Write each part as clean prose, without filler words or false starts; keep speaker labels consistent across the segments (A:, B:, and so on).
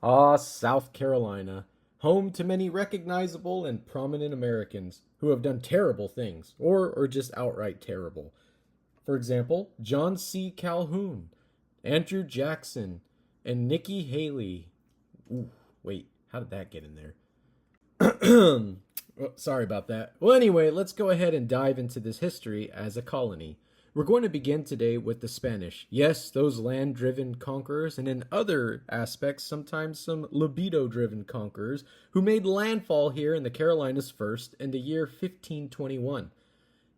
A: Ah, South Carolina, home to many recognizable and prominent Americans who have done terrible things, or are just outright terrible. For example, John C. Calhoun, Andrew Jackson, and Nikki Haley. Ooh, wait, how did that get in there? Oh, sorry about that. Well, anyway, let's go ahead and dive into this history as a colony. We're going to begin today with the Spanish. Yes, those land driven conquerors, and in other aspects, sometimes some libido driven conquerors who made landfall here in the Carolinas first in the year 1521.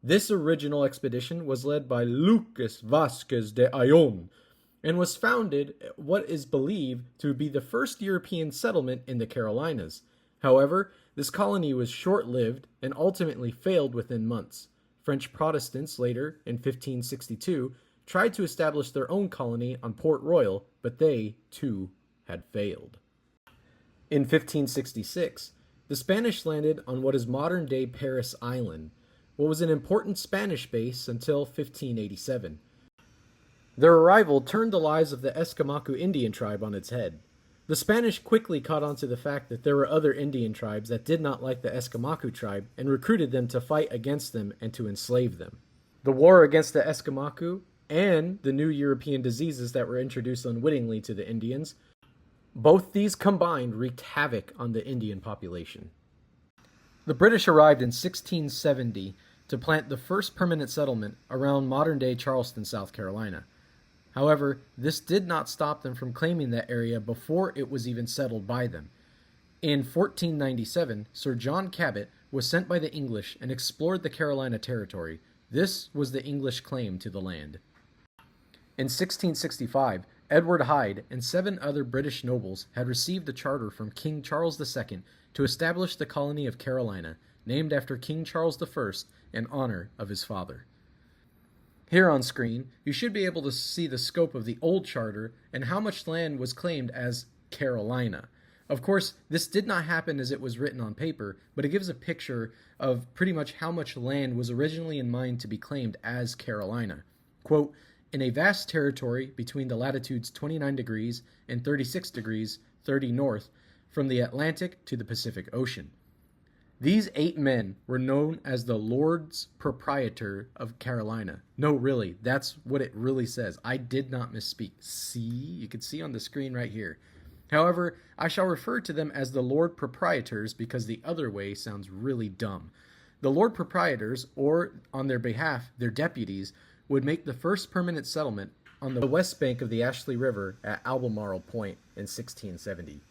A: This original expedition was led by Lucas Vasquez de Ayllon and was founded what is believed to be the first European settlement in the Carolinas. However, this colony was short-lived and ultimately failed within months. French Protestants later, in 1562, tried to establish their own colony on Port Royal, but they, too, had failed. In 1566, the Spanish landed on what is modern-day Paris Island, what was an important Spanish base until 1587. Their arrival turned the lives of the Escamacu Indian tribe on its head. The Spanish quickly caught on to the fact that there were other Indian tribes that did not like the Escamacu tribe and recruited them to fight against them and to enslave them. The war against the Escamacu and the new European diseases that were introduced unwittingly to the Indians, both these combined wreaked havoc on the Indian population. The British arrived in 1670 to plant the first permanent settlement around modern-day Charleston, South Carolina. However, this did not stop them from claiming that area before it was even settled by them. In 1497, Sir John Cabot was sent by the English and explored the Carolina territory. This was the English claim to the land. In 1665, Edward Hyde and 7 other British nobles had received a charter from King Charles II to establish the colony of Carolina, named after King Charles I in honor of his father. Here on screen, you should be able to see the scope of the old charter and how much land was claimed as Carolina. Of course, this did not happen as it was written on paper, but it gives a picture of pretty much how much land was originally in mind to be claimed as Carolina. Quote, in a vast territory between the latitudes 29 degrees and 36 degrees 30 north, from the Atlantic to the Pacific Ocean. These 8 men were known as the Lords Proprietor of Carolina. No, really, that's what it really says. I did not misspeak. See? You can see on the screen right here. However, I shall refer to them as the Lord Proprietors because the other way sounds really dumb. The Lord Proprietors, or on their behalf, their deputies, would make the first permanent settlement on the west bank of the Ashley River at Albemarle Point in 1670.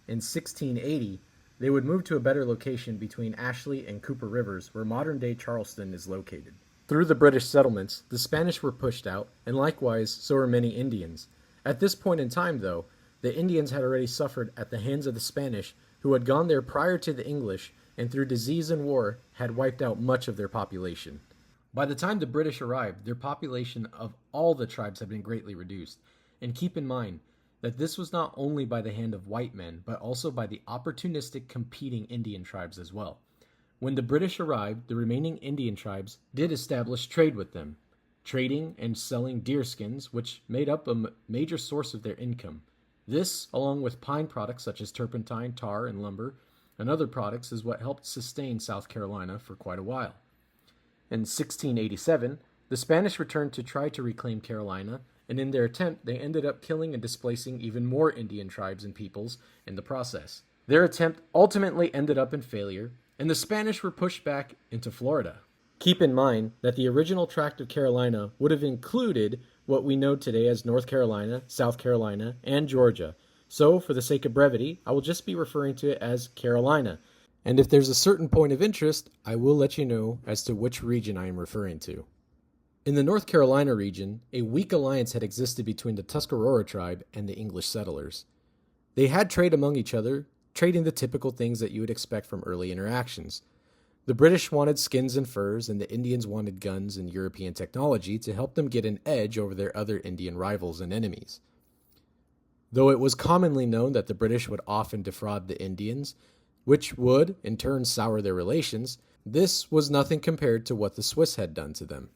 A: In 1680, they would move to a better location between Ashley and Cooper Rivers, where modern-day Charleston is located. Through the British settlements, the Spanish were pushed out, and likewise, so were many Indians. At this point in time, though, the Indians had already suffered at the hands of the Spanish, who had gone there prior to the English, and through disease and war had wiped out much of their population. By the time the British arrived, their population of all the tribes had been greatly reduced. And keep in mind, that this was not only by the hand of white men, but also by the opportunistic competing Indian tribes as well. When the British arrived, the remaining Indian tribes did establish trade with them, trading and selling deerskins, which made up a major source of their income. This, along with pine products such as turpentine, tar, and lumber, and other products, is what helped sustain South Carolina for quite a while. In 1687, the Spanish returned to try to reclaim Carolina, and in their attempt, they ended up killing and displacing even more Indian tribes and peoples in the process. Their attempt ultimately ended up in failure, and the Spanish were pushed back into Florida. Keep in mind that the original tract of Carolina would have included what we know today as North Carolina, South Carolina, and Georgia. So, for the sake of brevity, I will just be referring to it as Carolina. And if there's a certain point of interest, I will let you know as to which region I am referring to. In the North Carolina region, a weak alliance had existed between the Tuscarora tribe and the English settlers. They had trade among each other, trading the typical things that you would expect from early interactions. The British wanted skins and furs, and the Indians wanted guns and European technology to help them get an edge over their other Indian rivals and enemies. Though it was commonly known that the British would often defraud the Indians, which would, in turn, sour their relations, this was nothing compared to what the Swiss had done to them.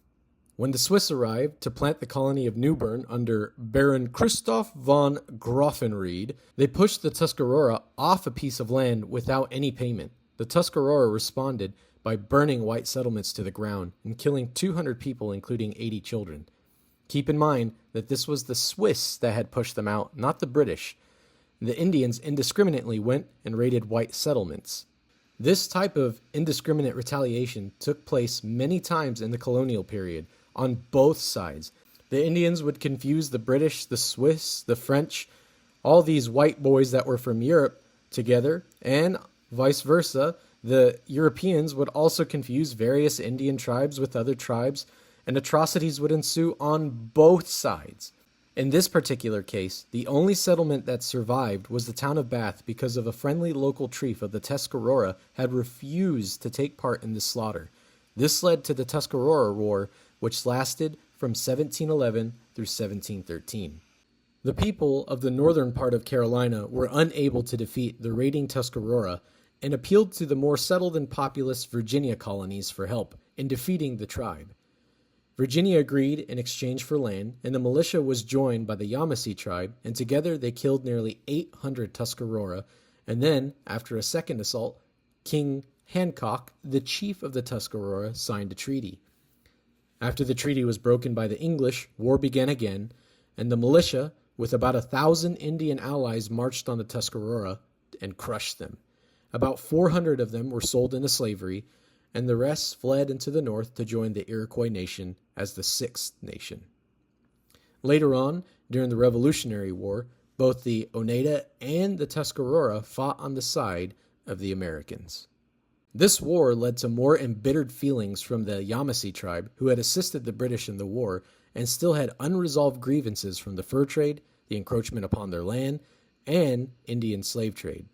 A: When the Swiss arrived to plant the colony of New Bern under Baron Christoph von Graffenried, they pushed the Tuscarora off a piece of land without any payment. The Tuscarora responded by burning white settlements to the ground and killing 200 people, including 80 children. Keep in mind that this was the Swiss that had pushed them out, not the British. The Indians indiscriminately went and raided white settlements. This type of indiscriminate retaliation took place many times in the colonial period, on both sides. The Indians would confuse the British, the Swiss, the French, all these white boys that were from Europe together, and vice versa. The Europeans would also confuse various Indian tribes with other tribes, and atrocities would ensue on both sides. In this particular case, the only settlement that survived was the town of Bath because of a friendly local chief of the Tuscarora had refused to take part in the slaughter. This led to the Tuscarora War, which lasted from 1711 through 1713. The people of the northern part of Carolina were unable to defeat the raiding Tuscarora and appealed to the more settled and populous Virginia colonies for help in defeating the tribe. Virginia agreed in exchange for land, and the militia was joined by the Yamasee tribe, and together they killed nearly 800 Tuscarora, and then, after a second assault, King Hancock, the chief of the Tuscarora, signed a treaty. After the treaty was broken by the English, war began again, and the militia, with about 1,000 Indian allies, marched on the Tuscarora and crushed them. About 400 of them were sold into slavery, and the rest fled into the north to join the Iroquois nation as the Sixth Nation. Later on, during the Revolutionary War, both the Oneida and the Tuscarora fought on the side of the Americans. This war led to more embittered feelings from the Yamasee tribe, who had assisted the British in the war and still had unresolved grievances from the fur trade, the encroachment upon their land, and Indian slave trade.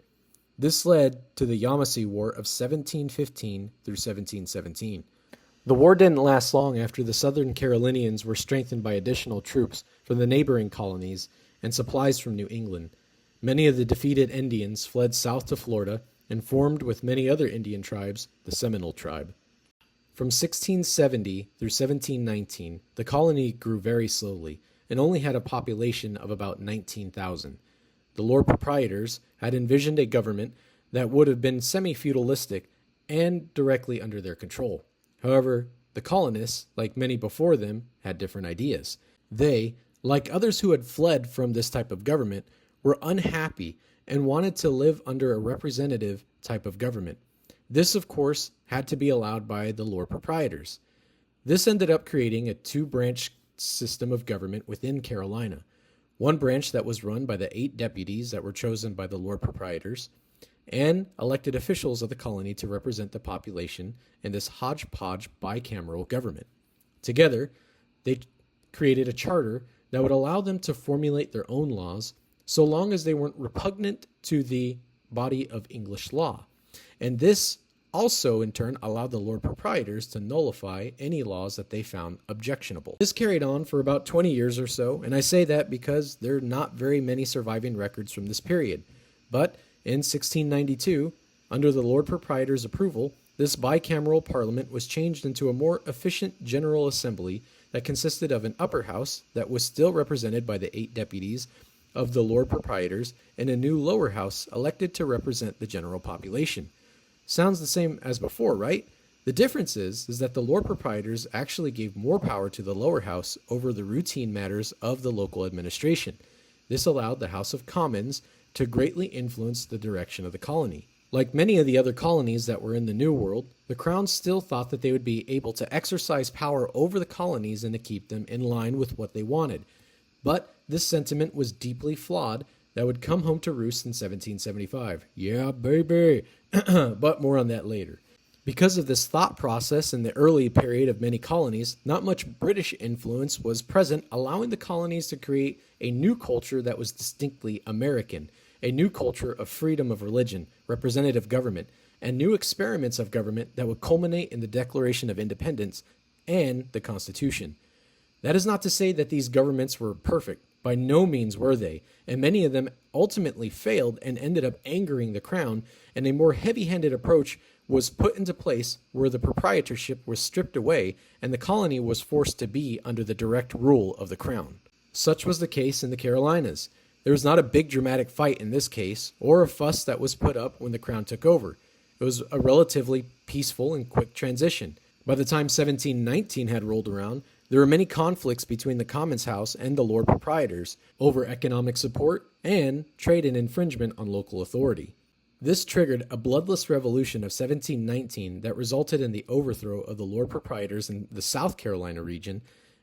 A: This led to the Yamasee War of 1715 through 1717. The war didn't last long after the Southern Carolinians were strengthened by additional troops from the neighboring colonies and supplies from New England. Many of the defeated Indians fled south to Florida and formed with many other Indian tribes the Seminole tribe. From 1670 through 1719, the colony grew very slowly and only had a population of about 19,000. The Lord Proprietors had envisioned a government that would have been semi-feudalistic and directly under their control. However, the colonists, like many before them, had different ideas. They, like others who had fled from this type of government, were unhappy and wanted to live under a representative type of government. This, of course, had to be allowed by the Lord Proprietors. This ended up creating a two-branch system of government within Carolina. One branch that was run by the 8 deputies that were chosen by the Lord Proprietors, and elected officials of the colony to represent the population in this hodgepodge bicameral government. Together, they created a charter that would allow them to formulate their own laws so long as they weren't repugnant to the body of English law. And this also, in turn, allowed the Lord Proprietors to nullify any laws that they found objectionable. This carried on for about 20 years or so, and I say that because there are not very many surviving records from this period. But in 1692, under the Lord Proprietors' approval, this bicameral parliament was changed into a more efficient General Assembly that consisted of an upper house that was still represented by the 8 deputies of the Lord Proprietors and a new lower house elected to represent the general population. Sounds the same as before, right? The difference is that the Lord Proprietors actually gave more power to the lower house over the routine matters of the local administration. This allowed the House of Commons to greatly influence the direction of the colony. Like many of the other colonies that were in the New World, the Crown still thought that they would be able to exercise power over the colonies and to keep them in line with what they wanted. But this sentiment was deeply flawed that would come home to roost in 1775. Yeah, baby! But more on that later. Because of this thought process in the early period of many colonies, not much British influence was present, allowing the colonies to create a new culture that was distinctly American, a new culture of freedom of religion, representative government, and new experiments of government that would culminate in the Declaration of Independence and the Constitution. That is not to say that these governments were perfect. By no means were they, and many of them ultimately failed and ended up angering the Crown, and a more heavy-handed approach was put into place where the proprietorship was stripped away and the colony was forced to be under the direct rule of the crown. Such was the case in the Carolinas. There was not a big dramatic fight in this case, or a fuss that was put up when the crown took over. It was a relatively peaceful and quick transition. By the time 1719 had rolled around, there were many conflicts between the Commons House and the Lord Proprietors over economic support and trade and infringement on local authority. This triggered a bloodless revolution of 1719 that resulted in the overthrow of the Lord Proprietors in the South Carolina region,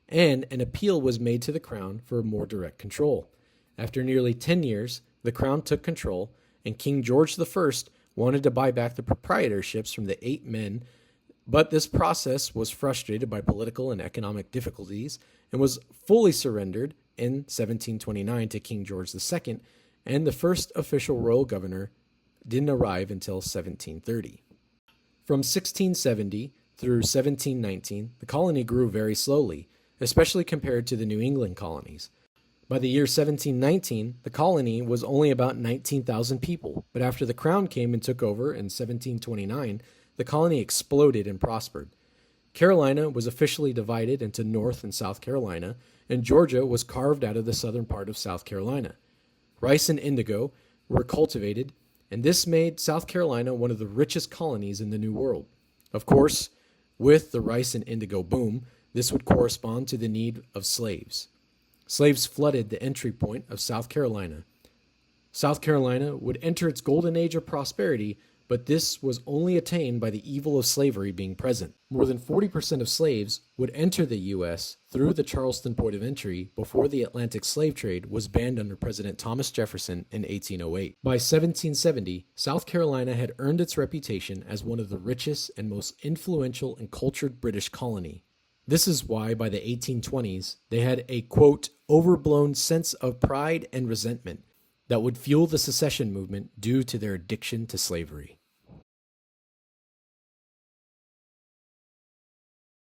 A: and an appeal was made to the Crown for more direct control. After nearly 10 years, the Crown took control, and King George I wanted to buy back the proprietorships from the 8 men, but this process was frustrated by political and economic difficulties and was fully surrendered in 1729 to King George II, and the first official royal governor didn't arrive until 1730. From 1670 through 1719, the colony grew very slowly, especially compared to the New England colonies. By the year 1719, the colony was only about 19,000 people, but after the Crown came and took over in 1729, the colony exploded and prospered. Carolina was officially divided into North and South Carolina, and Georgia was carved out of the southern part of South Carolina. Rice and indigo were cultivated, and this made South Carolina one of the richest colonies in the New World. Of course, with the rice and indigo boom, this would correspond to the need of slaves. Slaves flooded the entry point of South Carolina. South Carolina would enter its golden age of prosperity, but this was only attained by the evil of slavery being present. More than 40% of slaves would enter the U.S. through the Charleston port of entry before the Atlantic slave trade was banned under President Thomas Jefferson in 1808. By 1770, South Carolina had earned its reputation as one of the richest and most influential and cultured British colony. This is why by the 1820s, they had a, quote, overblown sense of pride and resentment that would fuel the secession movement due to their addiction to slavery.